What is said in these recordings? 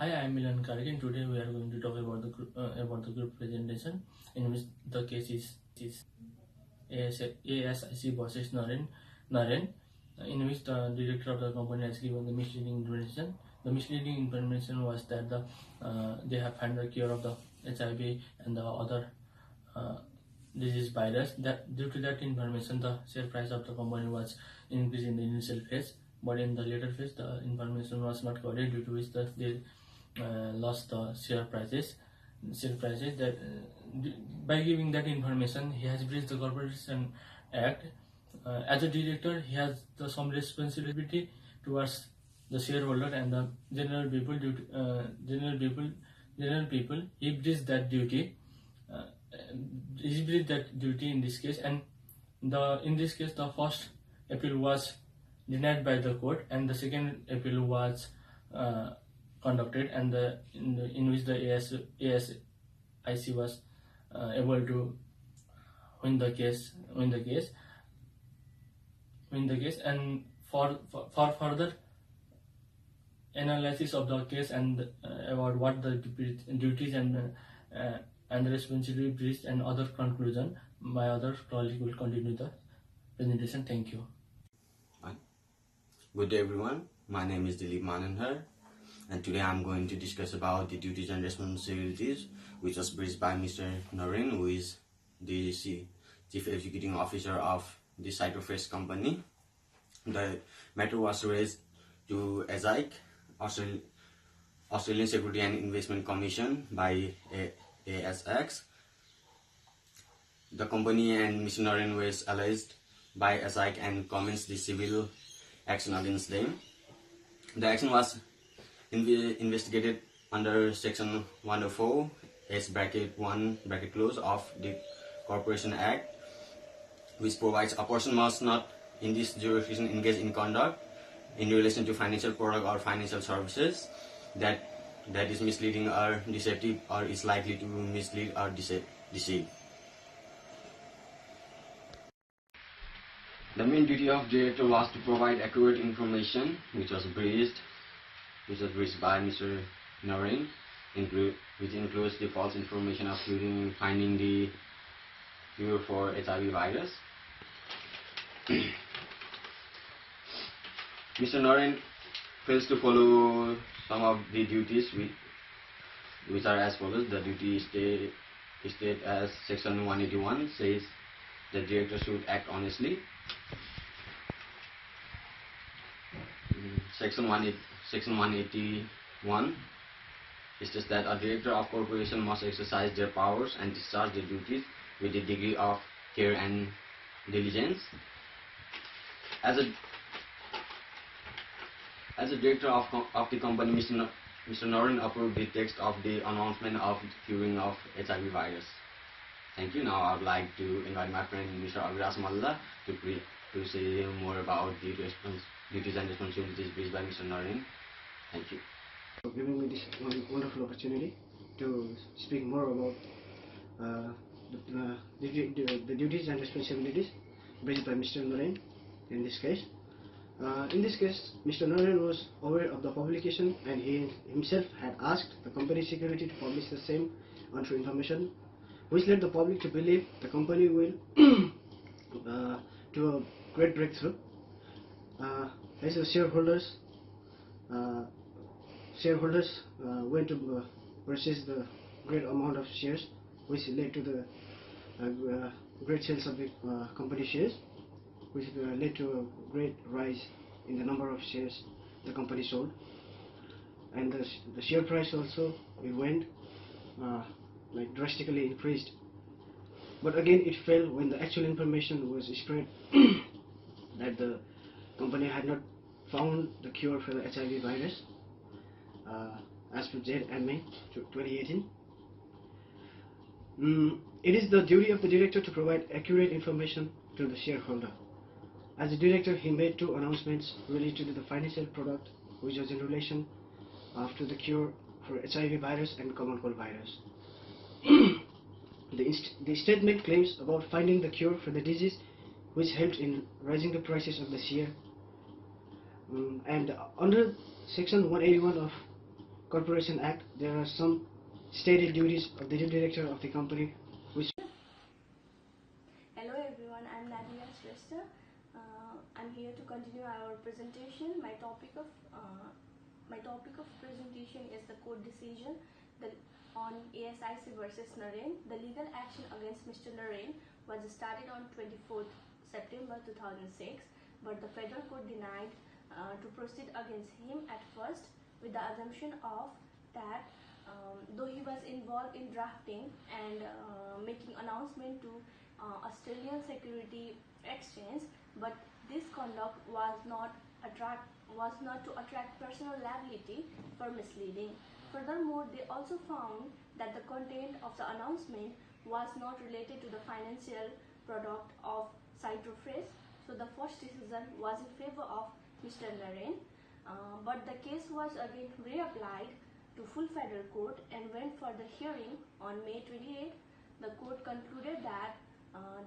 Hi, I am Milan Kargi, and today we are going to talk about the group presentation, in which the case is ASIC versus Narin, in which the director of the company has given the misleading information. The misleading information was that they have found the cure of the HIV and the other disease virus. That due to that information, the share price of the company was increased in the initial phase, but in the later phase, the information was not correct, due to which they lost the share prices. That by giving that information, he has breached the Corporation Act. As a director, he has some responsibility towards the shareholder and the general people. General people, he breached that duty. In this case, and in this case, the first appeal was denied by the court, and the second appeal was conducted, and in which the ASIC was able to win the case, and for further analysis of the case and about what the duties and the responsibility breached and other conclusion, my other colleague will continue the presentation. Thank you. Good day everyone, my name is Dilip Mananhar, and today I'm going to discuss about the duties and responsibilities which was breached by Mr. Narin, who is the Chief Executive Officer of the Cytofresh company. The matter was raised to ASIC, Australian Security and Investment Commission, by ASX. The company and Mr. Narin was alleged by ASIC and commenced the civil action against them. The action was investigated under Section 104 S(1) of the Corporation Act, which provides a person must not in this jurisdiction engage in conduct in relation to financial product or financial services that is misleading or deceptive or is likely to mislead or deceive. The main duty of director was to provide accurate information, which was breached by Mr. Narin, which includes the false information of finding the cure for HIV virus. Mr. Narin fails to follow some of the duties which are as follows. The duty state as Section 181 says the director should act honestly. Section 181 states that a director of corporation must exercise their powers and discharge their duties with a degree of care and diligence. As a director of the company, Mr. Narin approved the text of the announcement of curing of HIV virus. Thank you. Now I would like to invite my friend Mr. Aviras Malla to say more about the duties and responsibilities breached by Mr. Narin. Thank you. For giving me this wonderful opportunity to speak more about the duties and responsibilities breached by Mr. Narin in this case. In this case, Mr. Narin was aware of the publication, and he himself had asked the company security to publish the same untrue information, which led the public to believe the company will do a great breakthrough. As the shareholders went to purchase the great amount of shares, which led to the great sales of the company shares, which led to a great rise in the number of shares the company sold, and the share price also went drastically increased. But again it fell when the actual information was spread that the company had not found the cure for the HIV virus as per ZMA 2018. It is the duty of the director to provide accurate information to the shareholder. As a director, he made two announcements related to the financial product, which was in relation to the cure for HIV virus and common cold virus. The statement claims about finding the cure for the disease, which helped in raising the prices of the share. And under Section 181 of Corporation Act, there are some stated duties of the director of the company which. Hello everyone, I'm Narin. I'm here to continue our presentation. My topic of presentation is the court decision on ASIC versus Narin. The legal action against Mr. Narin was started on 24th September 2006, but the federal court denied to proceed against him at first, with the assumption of that though he was involved in drafting and making announcement to Australian Security Exchange, but this conduct was not to attract personal liability for misleading. Furthermore, they also found that the content of the announcement was not related to the financial product of Citrofresh, so the first decision was in favor of Mr. Narin. But the case was again reapplied to full federal court and went for the hearing on May 28. The court concluded that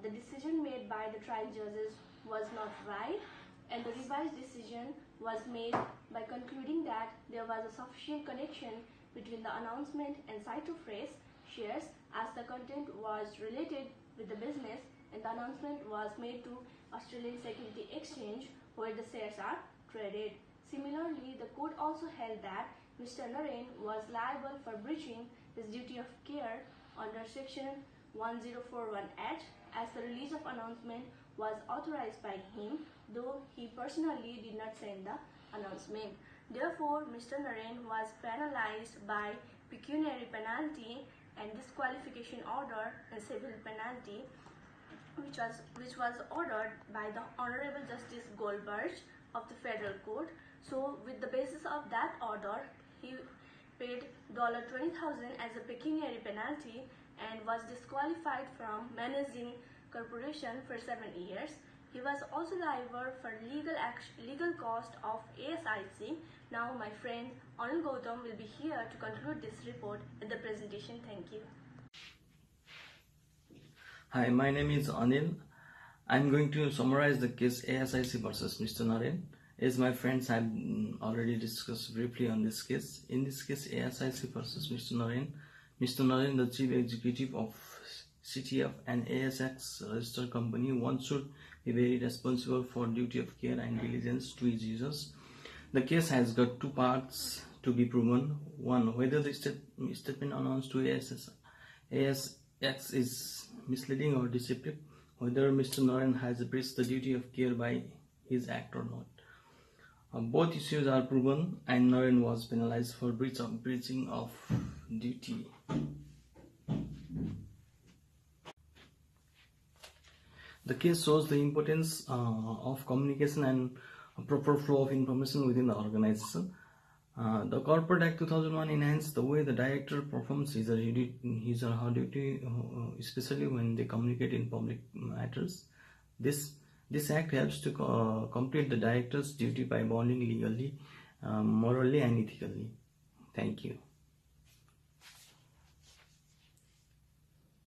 the decision made by the trial judges was not right, and the revised decision was made by concluding that there was a sufficient connection between the announcement and Citrofresh shares, as the content was related with the business and the announcement was made to Australian Security Exchange where the shares are traded. Similarly, the court also held that Mr. Narin was liable for breaching his duty of care under Section 1041H, as the release of announcement was authorized by him, though he personally did not send the announcement. Therefore, Mr. Narin was penalized by pecuniary penalty and disqualification order and civil penalty, which was ordered by the Honorable Justice Goldberg of the Federal Court. So, with the basis of that order, he paid $20,000 as a pecuniary penalty and was disqualified from managing corporation for 7 years. He was also liable for legal cost of ASIC. Now my friend Anil Gautam will be here to conclude this report and the presentation. Thank you. Hi, my name is Anil. I'm going to summarize the case ASIC versus Mr. Narin. As my friends have already discussed briefly on this case. In this case, ASIC versus Mr. Narin, the chief executive of CTF and ASX registered company, one should be very responsible for duty of care and diligence to his users. The case has got two parts to be proven. One, whether the statement announced to ASX is misleading or deceptive, whether Mr. Narin has breached the duty of care by his act or not. Both issues are proven, and Narin was penalized for breaching of duty. The case shows the importance of communication and proper flow of information within the organization. The Corporate Act 2001 enhanced the way the director performs his or her duty, especially when they communicate in public matters. This act helps to complete the director's duty by bonding legally, morally and ethically. Thank you.